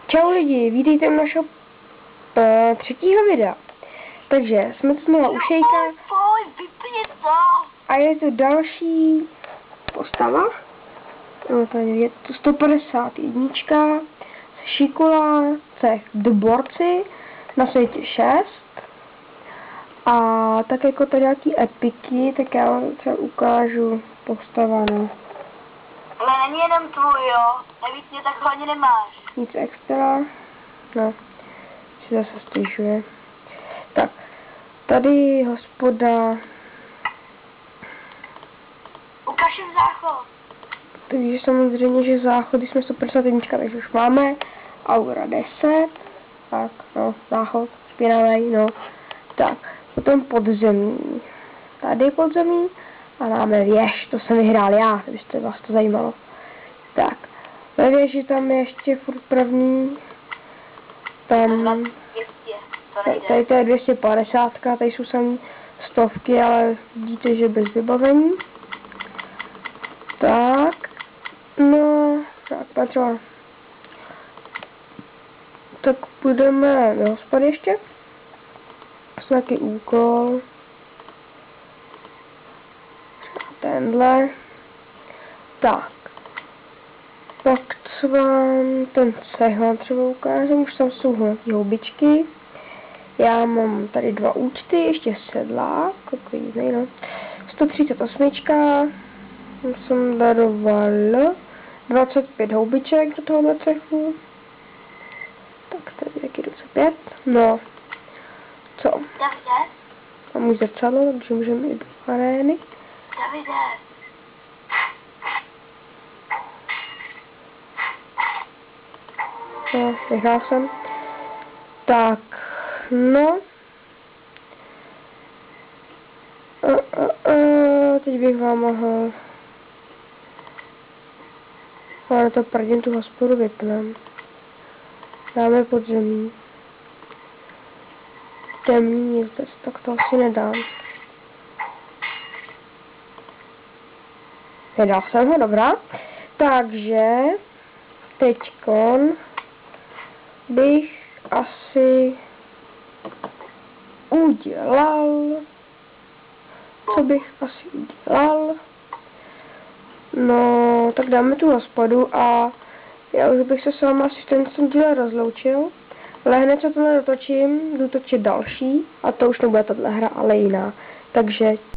Čau lidi, vítejte u našeho třetího videa. Takže jsme tu znova u Šejka a je to další postava. No, tady je to 151. Šikula, cech Dborci na světě 6. A tak jako to nějaký epiky, tak já vám třeba ukážu postava, no. Ale není jenom tvůj, jo? Navíc mě tak hlavně nemáš. Nic extra. No, si zase stěžuje. Tak, tady hospoda. Ukaž jim záchod. Takže samozřejmě, že záchody jsme 151, takže už máme. Aura 10. Tak, no, záchod, špinavý, no. Tak, potom podzemí. Tady podzemí. A máme věž, to jsem vyhrál já, kdybyste vás to zajímalo. Tak, ve věži tam je ještě furt první. Tam, 200, tady to je 250, tady jsou samý stovky, ale vidíte, že bez vybavení. Tak, no, tak patřila. Tak půjdeme do hospody ještě. Nějaký úkol. Tenhle. Tak. Pak co vám ten cech vám třeba ukážu, už tam jsou nějaké houbičky. Já mám tady 2 účty, ještě sedlák, takový jiný, no. 138. Jsem daroval 25 houbiček do tohohle cechu. Tak tady taky 25. No. Co? Davide? Mám už zrcadlo, takže můžeme jít do arény. Davide. No, nechal jsem. Tak, no. Teď bych vám mohl... Ale to prdím tu hospodu vypnem. Dáme podzemí. Temný jezdec, tak to asi nedám. Nedal jsem ho, dobrá. Takže teďkon bych asi udělal, co bych asi udělal, no, tak dáme tu hospodu a já už bych se s vámi asi v ten díle rozloučil, ale hned se tohle dotočím, jdu točit další a to už nebude tato hra, ale jiná, takže